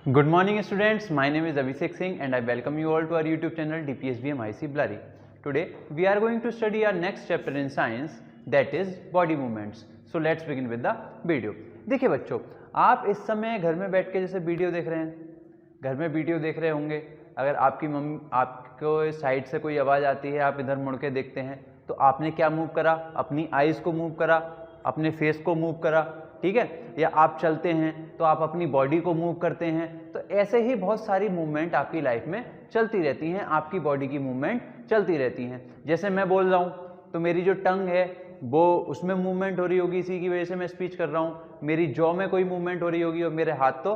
Good morning students, my name is Abhishek Singh and I welcome you all to our YouTube channel DPSBM IC Blurry. Today we are going to study our next chapter in science, that is body movements. So let's begin with the video. देखिए बच्चों, आप इस समय घर में बैठ के जैसे वीडियो देख रहे हैं, घर में वीडियो देख रहे होंगे। अगर आपकी मम्मी आपको साइड से कोई आवाज़ आती है, आप इधर मुड़ के देखते हैं, तो आपने क्या मूव करा? अपनी आइज़ को मूव करा, अपने फेस को मूव करा, ठीक है। या आप चलते हैं तो आप अपनी बॉडी को मूव करते हैं। तो ऐसे ही बहुत सारी मूवमेंट आपकी लाइफ में चलती रहती हैं, आपकी बॉडी की मूवमेंट चलती रहती हैं। जैसे मैं बोल रहा हूँ तो मेरी जो टंग है वो उसमें मूवमेंट हो रही होगी, इसी की वजह से मैं स्पीच कर रहा हूँ। मेरी जॉ में कोई मूवमेंट हो रही होगी और मेरे हाथ तो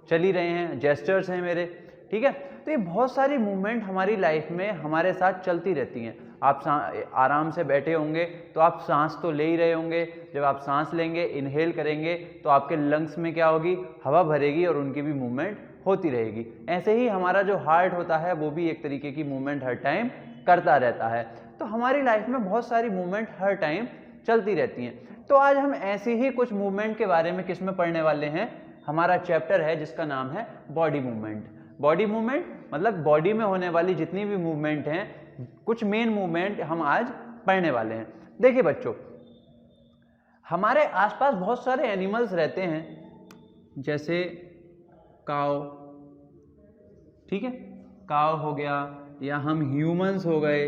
चल ही रहे हैं, जेस्चर्स हैं मेरे, ठीक है। तो ये बहुत सारी मूवमेंट हमारी लाइफ में हमारे साथ चलती रहती हैं। आप आराम से बैठे होंगे तो आप सांस तो ले ही रहे होंगे। जब आप सांस लेंगे, इनहेल करेंगे, तो आपके लंग्स में क्या होगी? हवा भरेगी और उनकी भी मूवमेंट होती रहेगी। ऐसे ही हमारा जो हार्ट होता है वो भी एक तरीके की मूवमेंट हर टाइम करता रहता है। तो हमारी लाइफ में बहुत सारी मूवमेंट हर टाइम चलती रहती हैं। तो आज हम ऐसी ही कुछ मूवमेंट के बारे में किस में पढ़ने वाले हैं? हमारा चैप्टर है जिसका नाम है बॉडी मूवमेंट। बॉडी मूवमेंट मतलब बॉडी में होने वाली जितनी भी मूवमेंट हैं, कुछ मेन मूवमेंट हम आज पढ़ने वाले हैं। देखिए बच्चों, हमारे आसपास बहुत सारे एनिमल्स रहते हैं, जैसे काऊ, ठीक है, काऊ हो गया, या हम ह्यूमंस हो गए,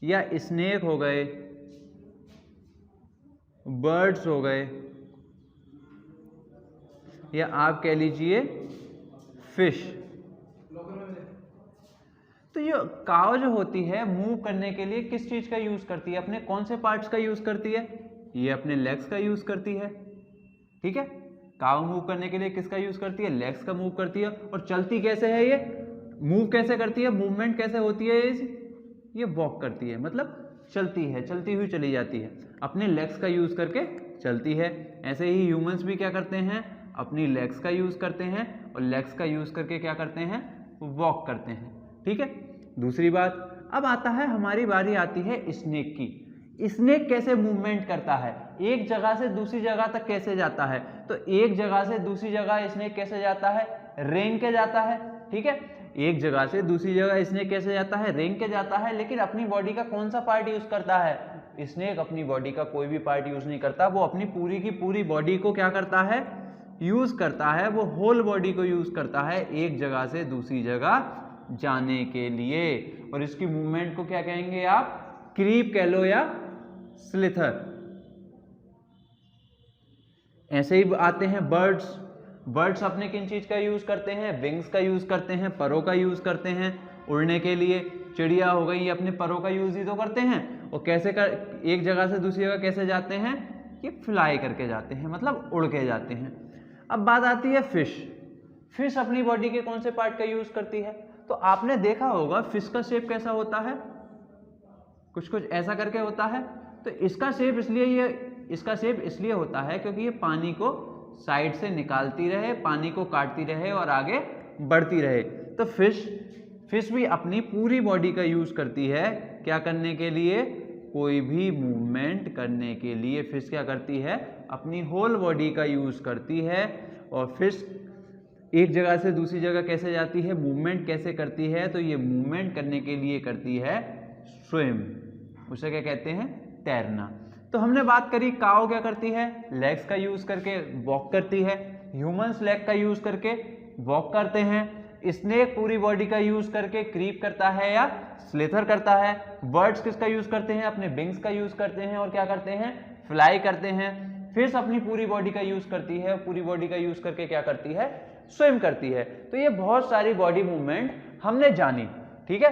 या स्नेक हो गए, बर्ड्स हो गए, या आप कह लीजिए फिश। तो ये काव जो होती है मूव करने के लिए किस चीज का यूज करती है? अपने कौन से पार्ट्स का यूज करती है? ये अपने लेग्स का यूज करती है, ठीक है। काव मूव करने के लिए किसका यूज करती है? लेग्स का मूव करती है। और चलती कैसे है? ये मूव कैसे करती है? मूवमेंट कैसे होती है? ये वॉक करती है, मतलब चलती है, चलती हुई चली जाती है, अपने लेग्स का यूज करके चलती है। ऐसे ही ह्यूमंस भी क्या करते हैं? अपनी लेग्स का यूज करते हैं और लेग्स का यूज करके क्या करते हैं? वॉक करते हैं, ठीक है। दूसरी बात, अब आता है हमारी बारी आती है स्नेक की। स्नेक कैसे मूवमेंट करता है? एक जगह से दूसरी जगह तक कैसे जाता है? तो एक जगह से दूसरी जगह स्नेक कैसे जाता है? रेंग के जाता है, ठीक है। एक जगह से दूसरी जगह स्नेक कैसे जाता है? रेंग के जाता है। लेकिन अपनी बॉडी का कौन सा पार्ट यूज करता है? स्नेक अपनी बॉडी का कोई भी पार्ट यूज नहीं करता, वो अपनी पूरी की पूरी बॉडी को क्या करता है? यूज करता है। वो होल बॉडी को यूज करता है एक जगह से दूसरी जगह जाने के लिए। और इसकी मूवमेंट को क्या कहेंगे आप? क्रीप कह लो या स्लिथर। ऐसे ही आते हैं बर्ड्स। बर्ड्स अपने किन चीज का यूज करते हैं? विंग्स का यूज करते हैं, परों का यूज करते हैं उड़ने के लिए। चिड़िया हो गई, ये अपने परों का यूज ही तो करते हैं। और कैसे कर एक जगह से दूसरी जगह कैसे जाते हैं? ये फ्लाई करके जाते हैं, मतलब उड़ के जाते हैं। अब बात आती है फिश। फिश अपनी बॉडी के कौन से पार्ट का यूज करती है? तो आपने देखा होगा फिश का शेप कैसा होता है? कुछ कुछ ऐसा करके होता है। तो इसका शेप इसलिए होता है क्योंकि ये पानी को साइड से निकालती रहे, पानी को काटती रहे और आगे बढ़ती रहे। तो फिश भी अपनी पूरी बॉडी का यूज करती है क्या करने के लिए? कोई भी मूवमेंट करने के लिए फिश क्या करती है? अपनी होल बॉडी का यूज करती है। और फिश एक जगह से दूसरी जगह कैसे जाती है? मूवमेंट कैसे करती है? तो ये मूवमेंट करने के लिए करती है स्विम। उसे क्या कहते हैं? तैरना। तो हमने बात करी काऊ क्या करती है? लेग्स का यूज करके वॉक करती है। ह्यूमंस लेग का यूज करके वॉक करते हैं। स्नेक पूरी बॉडी का यूज करके क्रीप करता है या स्लिथर करता है। बर्ड्स किसका यूज करते हैं? अपने विंग्स का यूज करते हैं और क्या करते हैं? फ्लाई करते हैं। फिश अपनी पूरी बॉडी का यूज करती है, पूरी बॉडी का यूज करके क्या करती है? स्विम करती है। तो ये बहुत सारी बॉडी मूवमेंट हमने जानी, ठीक है।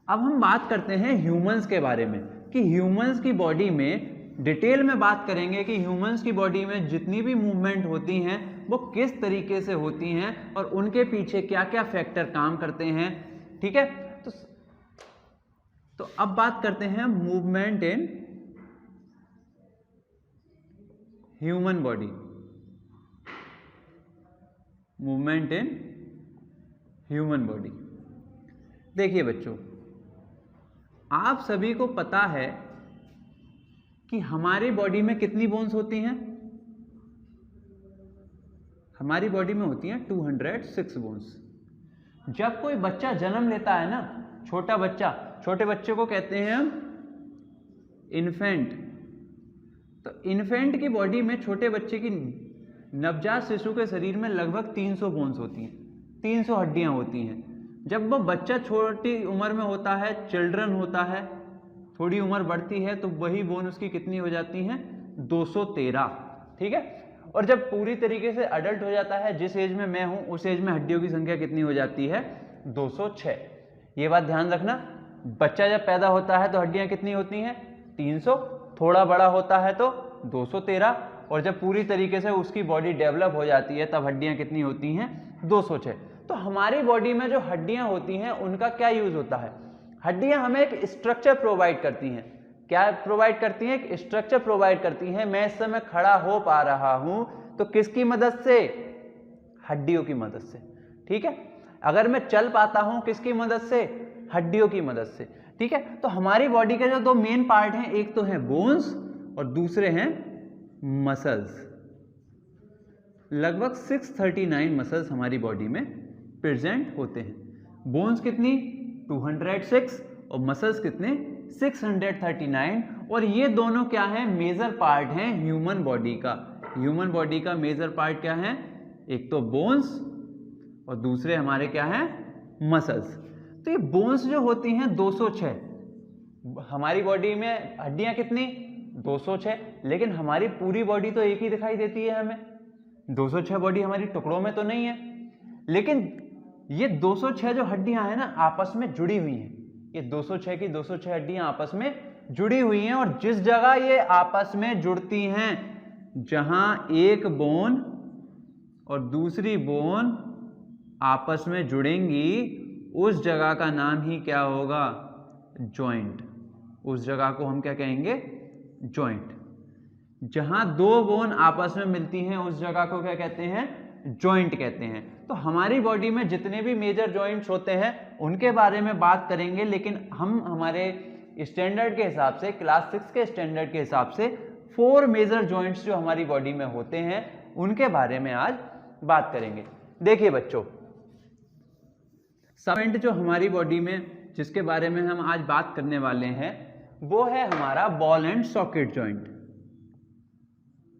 अब हम बात करते हैं ह्यूमंस के बारे में कि ह्यूमंस की बॉडी में डिटेल में बात करेंगे कि ह्यूमंस की बॉडी में जितनी भी मूवमेंट होती हैं वो किस तरीके से होती हैं और उनके पीछे क्या क्या फैक्टर काम करते हैं, ठीक है। तो अब बात करते हैं movement in human body. Movement in human body. देखिए बच्चों, आप सभी को पता है कि हमारी बॉडी में कितनी बोन्स होती हैं? हमारी बॉडी में होती हैं 206 बोन्स। जब कोई बच्चा जन्म लेता है ना, छोटा बच्चा, छोटे बच्चे को कहते हैं हम इन्फेंट। तो इन्फेंट की बॉडी में, छोटे बच्चे की, नवजात शिशु के शरीर में लगभग 300 बोन्स होती हैं, 300 हड्डियां होती हैं। जब वो बच्चा छोटी उम्र में होता है, चिल्ड्रन होता है, थोड़ी उम्र बढ़ती है, तो वही बोन उसकी कितनी हो जाती हैं? 213। ठीक है। और जब पूरी तरीके से अडल्ट हो जाता है, जिस एज में मैं हूं, उस एज में हड्डियों की संख्या कितनी हो जाती है? 206। ये बात ध्यान रखना, बच्चा जब पैदा होता है तो हड्डियां कितनी होती हैं? 300। थोड़ा बड़ा होता है तो 213, और जब पूरी तरीके से उसकी बॉडी डेवलप हो जाती है तब हड्डियां कितनी होती हैं? 206। तो हमारी बॉडी में जो हड्डियां होती हैं उनका क्या यूज होता है? हड्डियां हमें एक स्ट्रक्चर प्रोवाइड करती हैं। क्या प्रोवाइड करती हैं? एक स्ट्रक्चर प्रोवाइड करती हैं। मैं इस समय खड़ा हो पा रहा हूं तो किसकी मदद से? हड्डियों की मदद से। ठीक है। अगर मैं चल पाता हूं, किसकी मदद से? हड्डियों की मदद से। ठीक है। तो हमारी बॉडी के जो दो मेन पार्ट हैं, एक तो है बोन्स और दूसरे हैं मसल्स। लगभग 639 मसल्स हमारी बॉडी में प्रेजेंट होते हैं। बोन्स कितनी? 206 और मसल्स कितने? 639। और ये दोनों क्या है? मेजर पार्ट हैं ह्यूमन बॉडी का। ह्यूमन बॉडी का मेजर पार्ट क्या है? एक तो बोन्स और दूसरे हमारे क्या हैं? मसल्स। तो ये बोन्स जो होती हैं 206, हमारी बॉडी में हड्डियां कितनी? 206। लेकिन हमारी पूरी बॉडी तो एक ही दिखाई देती है हमें, 206 बॉडी हमारी टुकड़ों में तो नहीं है। लेकिन ये 206 जो हड्डियां हैं ना, आपस में जुड़ी हुई हैं। ये 206 की 206 हड्डियां आपस में जुड़ी हुई हैं, और जिस जगह ये आपस में जुड़ती हैं, जहां एक बोन और दूसरी बोन आपस में जुड़ेंगी, उस जगह का नाम ही क्या होगा? जॉइंट। उस जगह को हम क्या कहेंगे? जॉइंट। जहां दो बोन आपस में मिलती हैं उस जगह को क्या कहते हैं? जॉइंट कहते हैं। तो हमारी बॉडी में जितने भी मेजर जॉइंट्स होते हैं उनके बारे में बात करेंगे, लेकिन हम हमारे स्टैंडर्ड के हिसाब से, क्लास 6 के स्टैंडर्ड के हिसाब से 4 मेजर जॉइंट्स जो हमारी बॉडी में होते हैं उनके बारे में आज बात करेंगे। देखिए बच्चों, जॉइंट जो हमारी बॉडी में, जिसके बारे में हम आज बात करने वाले हैं, वो है हमारा बॉल एंड सॉकेट जॉइंट।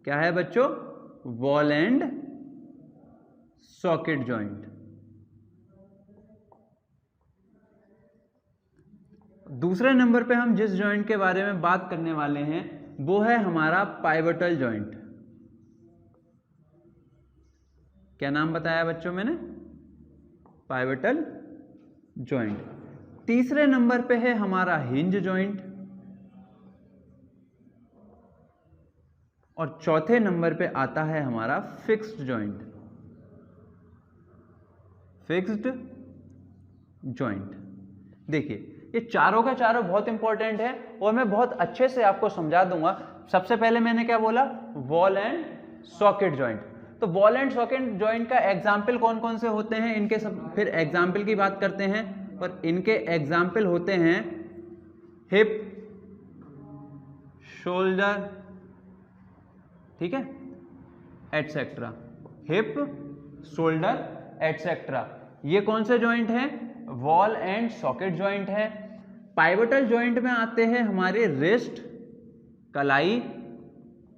क्या है बच्चों? Ball and socket joint. दूसरे नंबर पे हम जिस जॉइंट के बारे में बात करने वाले हैं वो है हमारा पाइवोटल जॉइंट। क्या नाम बताया बच्चों मैंने? Pivotal joint. तीसरे नंबर पे है हमारा हिंज जॉइंट, और चौथे नंबर पे आता है हमारा फिक्स्ड जॉइंट। Fixed joint. देखिए, ये चारों का चारों बहुत इंपॉर्टेंट है और मैं बहुत अच्छे से आपको समझा दूंगा। सबसे पहले मैंने क्या बोला? Ball and socket joint. तो बॉल एंड सॉकेट जॉइंट का एग्जाम्पल कौन कौन से होते हैं, इनके सब फिर एग्जाम्पल की बात करते हैं। और इनके एग्जाम्पल होते हैं हिप, शोल्डर, ठीक है, एटसेट्रा। हिप, शोल्डर, एटसेट्रा, ये कौन से जॉइंट हैं? वॉल एंड सॉकेट जॉइंट है। पाइवोटल जॉइंट में आते हैं हमारे रिस्ट, कलाई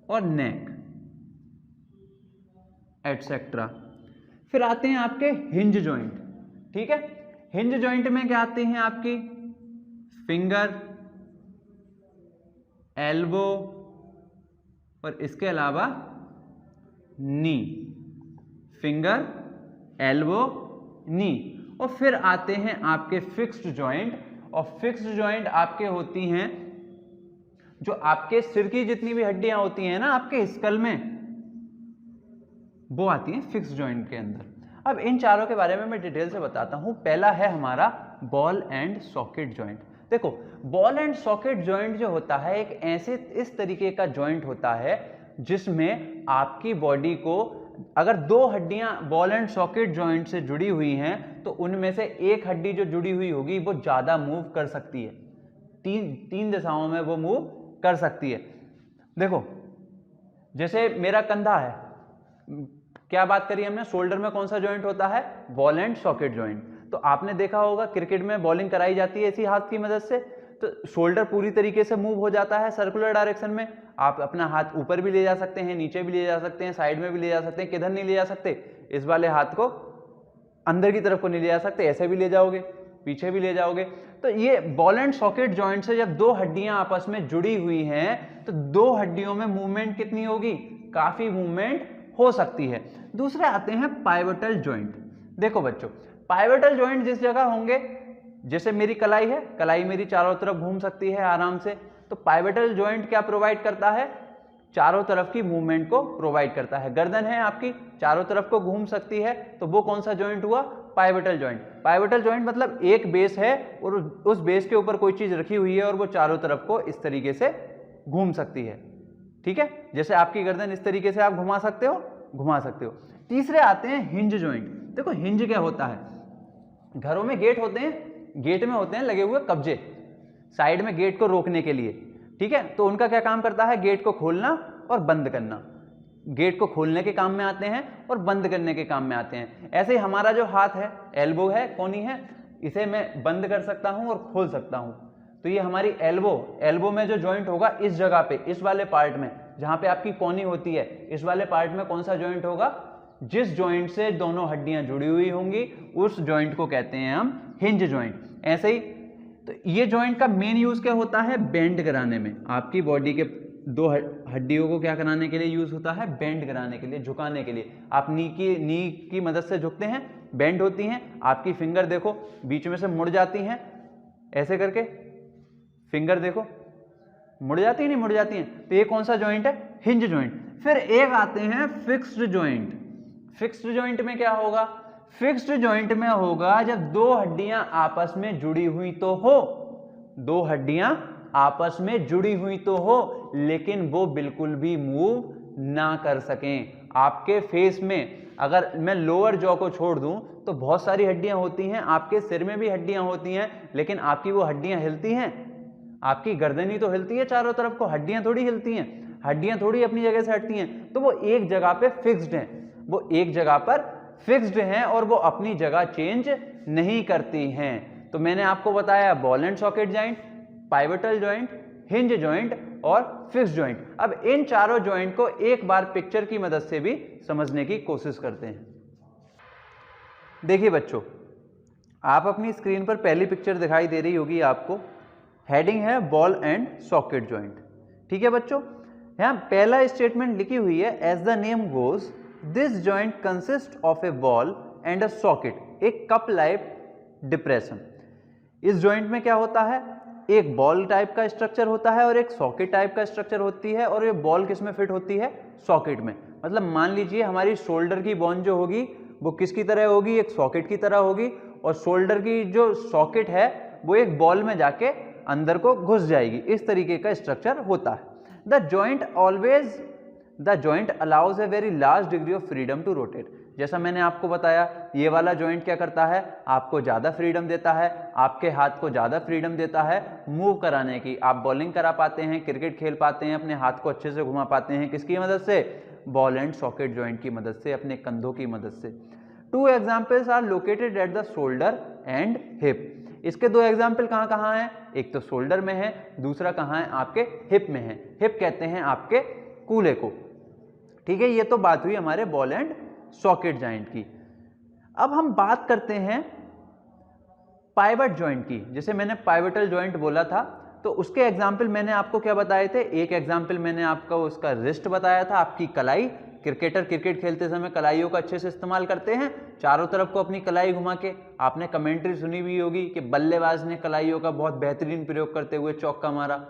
और नेक, एटसेट्रा। फिर आते हैं आपके हिंज जॉइंट। ठीक है। हिंज जॉइंट में क्या आते हैं? आपकी फिंगर, एल्बो और इसके अलावा नी। फिंगर, एल्बो, नी। और फिर आते हैं आपके फिक्स्ड जॉइंट। और फिक्स्ड जॉइंट आपके होती हैं जो आपके सिर की जितनी भी हड्डियां होती हैं ना आपके स्कल में, वो आती हैं फिक्स्ड जॉइंट के अंदर। अब इन चारों के बारे में मैं डिटेल से बताता हूं। पहला है हमारा बॉल एंड सॉकेट जॉइंट। देखो, बॉल एंड सॉकेट जॉइंट जो होता है एक ऐसे इस तरीके का जॉइंट होता है जिसमें आपकी बॉडी को, अगर दो हड्डियां बॉल एंड सॉकेट जॉइंट से जुड़ी हुई हैं तो उनमें से एक हड्डी जो जुड़ी हुई होगी वो ज्यादा मूव कर सकती है, तीन दिशाओं में वो मूव कर सकती है। देखो, जैसे मेरा कंधा है, क्या बात करी हमने, शोल्डर में कौन सा जॉइंट होता है, बॉल एंड सॉकेट जॉइंट। तो आपने देखा होगा क्रिकेट में बॉलिंग कराई जाती है इसी हाथ की मदद से, तो शोल्डर पूरी तरीके से मूव हो जाता है सर्कुलर डायरेक्शन में। आप अपना हाथ ऊपर भी ले जा सकते हैं, नीचे भी ले जा सकते हैं, साइड में भी ले जा सकते हैं। किधर नहीं ले जा सकते, इस वाले हाथ को अंदर की तरफ को नहीं ले जा सकते, ऐसे भी ले जाओगे, पीछे भी ले जाओगे। तो ये बॉल एंड सॉकेट जॉइंट से जब दो हड्डियां आपस में जुड़ी हुई हैं तो दो हड्डियों में मूवमेंट कितनी होगी, काफी मूवमेंट हो सकती है। दूसरे आते हैं पाइवटल जॉइंट। देखो बच्चों, पाइवटल जॉइंट जिस जगह होंगे, जैसे मेरी कलाई है, कलाई मेरी चारों तरफ घूम सकती है आराम से, तो पाइवटल जॉइंट क्या प्रोवाइड करता है, चारों तरफ की मूवमेंट को प्रोवाइड करता है। गर्दन है आपकी, चारों तरफ को घूम सकती है, तो वो कौन सा जॉइंट हुआ, पाइवटल जॉइंट। पाइवटल जॉइंट मतलब एक बेस है और उस बेस के ऊपर कोई चीज रखी हुई है और वो चारों तरफ को इस तरीके से घूम सकती है। ठीक है, जैसे आपकी गर्दन इस तरीके से आप घुमा सकते हो, घुमा सकते हो। तीसरे आते हैं हिंज जॉइंट। देखो हिंज क्या होता है, घरों में गेट होते हैं, गेट में होते हैं लगे हुए कब्जे साइड में गेट को रोकने के लिए। ठीक है, तो उनका क्या काम करता है, गेट को खोलना और बंद करना। गेट को खोलने के काम में आते हैं और बंद करने के काम में आते हैं। ऐसे ही हमारा जो हाथ है, एल्बो है, कोनी है, इसे मैं बंद कर सकता हूं और खोल सकता हूं। तो ये हमारी एल्बो में जो जॉइंट होगा इस जगह पे, इस वाले पार्ट में जहां पे आपकी कोनी होती है, इस वाले पार्ट में कौन सा जॉइंट होगा, जिस जॉइंट से दोनों हड्डियां जुड़ी हुई होंगी उस जॉइंट को कहते हैं हम हिंज जॉइंट। ऐसे ही तो ये जॉइंट का मेन यूज क्या होता है, बेंड कराने में। आपकी बॉडी के दो हड्डियों को क्या कराने के लिए यूज होता है, बेंड कराने के लिए, झुकाने के लिए। आप नी की मदद से झुकते हैं, बेंड होती हैं। आपकी फिंगर देखो बीच में से मुड़ जाती हैं, ऐसे करके फिंगर देखो मुड़ जाती है, नहीं मुड़ जाती हैं। तो ये कौन सा जॉइंट है, हिंज जॉइंट। फिर एक आते हैं फिक्स्ड जॉइंट। फिक्स्ड जॉइंट में क्या होगा, फिक्स्ड जॉइंट में होगा जब दो हड्डियां आपस में जुड़ी हुई तो हो, दो हड्डियां आपस में जुड़ी हुई तो हो लेकिन वो बिल्कुल भी मूव ना कर सकें। आपके फेस में अगर मैं लोअर जॉ को छोड़ दूं तो बहुत सारी हड्डियां होती हैं, आपके सिर में भी हड्डियां होती हैं, लेकिन आपकी वो हड्डियां हिलती हैं, आपकी गर्दन ही तो हिलती है चारों तरफ को, हड्डियां थोड़ी हिलती हैं, हड्डियां थोड़ी अपनी जगह से हटती हैं। तो वो एक जगह पे फिक्स्ड हैं, वो एक जगह पर फिक्स्ड हैं और वो अपनी जगह चेंज नहीं करती हैं। तो मैंने आपको बताया ball and socket joint, pivotal joint, hinge joint और फिक्स्ड जॉइंट। अब इन चारों जॉइंट को एक बार पिक्चर की मदद से भी समझने की कोशिश करते हैं। देखिए बच्चों, आप अपनी स्क्रीन पर पहली पिक्चर दिखाई दे रही होगी आपको, हेडिंग है बॉल एंड सॉकेट जॉइंट। ठीक है बच्चों, यहां पहला स्टेटमेंट लिखी हुई है, as the name goes this joint consist of a ball and a socket, एक कप लाइक डिप्रेशन। इस जॉइंट में क्या होता है, एक बॉल टाइप का स्ट्रक्चर होता है और एक सॉकेट टाइप का स्ट्रक्चर होती है, और ये बॉल किस में फिट होती है, सॉकेट में। मतलब मान लीजिए हमारी शोल्डर की बोन जो होगी वो किसकी तरह होगी, एक सॉकेट की तरह होगी, और शोल्डर की जो सॉकेट है वो एक बॉल में जाके अंदर को घुस जाएगी। इस तरीके का स्ट्रक्चर होता है। The joint allows a very large degree of freedom to rotate. जैसा मैंने आपको बताया, ये वाला जॉइंट क्या करता है, आपको ज़्यादा फ्रीडम देता है, आपके हाथ को ज़्यादा फ्रीडम देता है मूव कराने की। आप बॉलिंग करा पाते हैं, क्रिकेट खेल पाते हैं, अपने हाथ को अच्छे से घुमा पाते हैं, किसकी मदद से, बॉल एंड सॉकेट जॉइंट की मदद से, अपने कंधों की मदद से। 2 examples are located at the shoulder and hip. इसके 2 एग्जाम्पल कहाँ कहाँ हैं, एक तो शोल्डर में है, दूसरा कहाँ है, आपके हिप में है। हिप कहते हैं आपके कूल्हे को। ठीक है, ये तो बात हुई हमारे बॉल एंड सॉकेट जॉइंट की। अब हम बात करते हैं पाइवट जॉइंट की। जैसे मैंने पाइवटल जॉइंट बोला था, तो उसके एग्जाम्पल मैंने आपको क्या बताए थे, एक एग्जाम्पल मैंने आपको उसका रिस्ट बताया था, आपकी कलाई। क्रिकेटर क्रिकेट खेलते समय कलाइयों का अच्छे से इस्तेमाल करते हैं, चारों तरफ को अपनी कलाई घुमा के। आपने कमेंट्री सुनी भी होगी कि बल्लेबाज ने कलाइयों का बहुत बेहतरीन प्रयोग करते हुए चौका मारा।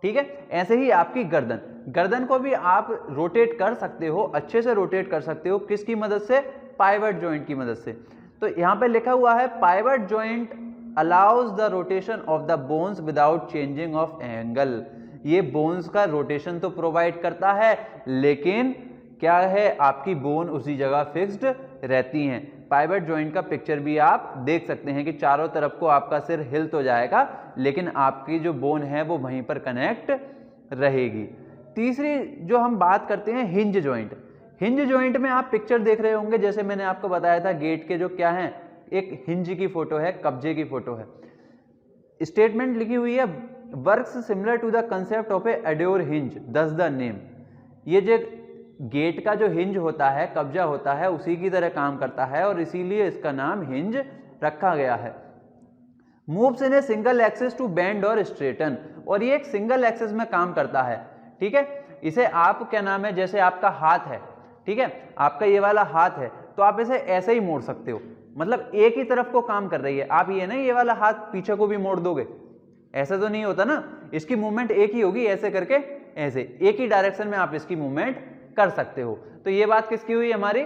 ठीक है, ऐसे ही आपकी गर्दन को भी आप रोटेट कर सकते हो, अच्छे से रोटेट कर सकते हो, किसकी मदद से, पाइवट जॉइंट की मदद से। तो यहां पे लिखा हुआ है, pivot joint allows the rotation of the bones without changing of angle. ये बोन्स का रोटेशन तो प्रोवाइड करता है, लेकिन क्या है, आपकी बोन उसी जगह फिक्स्ड रहती हैं। पाइवट जॉइंट का पिक्चर भी आप देख सकते हैं कि चारों तरफ को आपका सिर हिल तो जाएगा, लेकिन आपकी जो बोन है वो वहीं पर कनेक्ट रहेगी। तीसरी जो हम बात करते हैं, हिंज जॉइंट। हिंज जॉइंट में आप पिक्चर देख रहे होंगे, जैसे मैंने आपको बताया था गेट के जो क्या है, एक हिंज की फोटो है, कब्जे की फोटो है। स्टेटमेंट लिखी हुई है works similar to the concept of a door hinge thus the name. ये जो गेट का जो हिंज होता है, कब्जा होता है, उसी की तरह काम करता है और इसीलिए इसका नाम हिंज रखा गया है। Moves in a single axis to bend और स्ट्रेटन, और ये एक सिंगल एक्सिस में काम करता है, ठीक है। इसे आप क्या नाम है, जैसे आपका हाथ है, ठीक है, आपका ये वाला हाथ है, तो आप इसे ऐसे ही मोड़ सकते हो, मतलब एक ही तरफ को काम कर रही है। आप ये नहीं ये वाला हाथ पीछे को भी मोड़ दोगे, ऐसा तो नहीं होता ना, इसकी मूवमेंट एक ही होगी, ऐसे करके ऐसे एक ही डायरेक्शन में आप इसकी मूवमेंट कर सकते हो। तो ये बात किसकी हुई, हमारी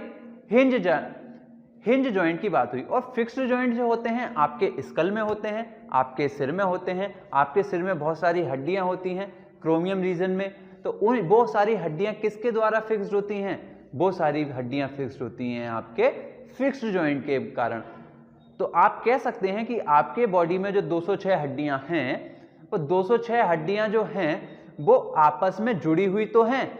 हिंज जॉइंट की बात हुई। और फिक्स्ड जॉइंट जो होते हैं आपके स्कल में होते हैं, आपके सिर में होते हैं। आपके सिर में बहुत सारी हड्डियां होती हैं क्रोमियम रीजन में, तो उन वो सारी हड्डियां किसके द्वारा फिक्स्ड होती हैं, वो सारी हड्डियां फिक्स्ड होती हैं आपके फिक्स्ड जॉइंट के कारण। तो आप कह सकते हैं कि आपके बॉडी में जो 206 हड्डियां हैं, वो 206 हड्डियां जो हैं वो आपस में जुड़ी हुई तो हैं,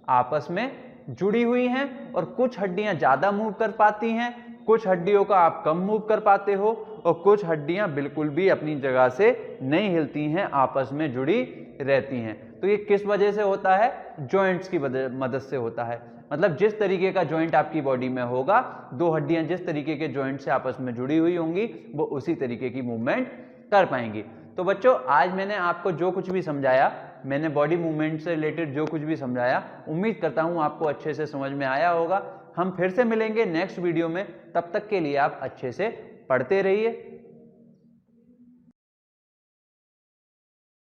आपस में जुड़ी हुई हैं, और कुछ हड्डियां ज्यादा मूव कर पाती हैं, कुछ हड्डियों का आप कम मूव कर पाते हो, और कुछ हड्डियां बिल्कुल भी अपनी जगह से नहीं हिलती हैं, आपस में जुड़ी रहती हैं। तो ये किस वजह से होता है, जॉइंट्स की मदद से होता है। मतलब जिस तरीके का जॉइंट आपकी बॉडी में होगा, दो हड्डियां जिस तरीके के जॉइंट से आपस में जुड़ी हुई होंगी, वो उसी तरीके की मूवमेंट कर पाएंगी। तो बच्चों, आज मैंने आपको जो कुछ भी समझाया, मैंने बॉडी मूवमेंट से रिलेटेड जो कुछ भी समझाया, उम्मीद करता हूं आपको अच्छे से समझ में आया होगा। हम फिर से मिलेंगे नेक्स्ट वीडियो में, तब तक के लिए आप अच्छे से पढ़ते रहिए।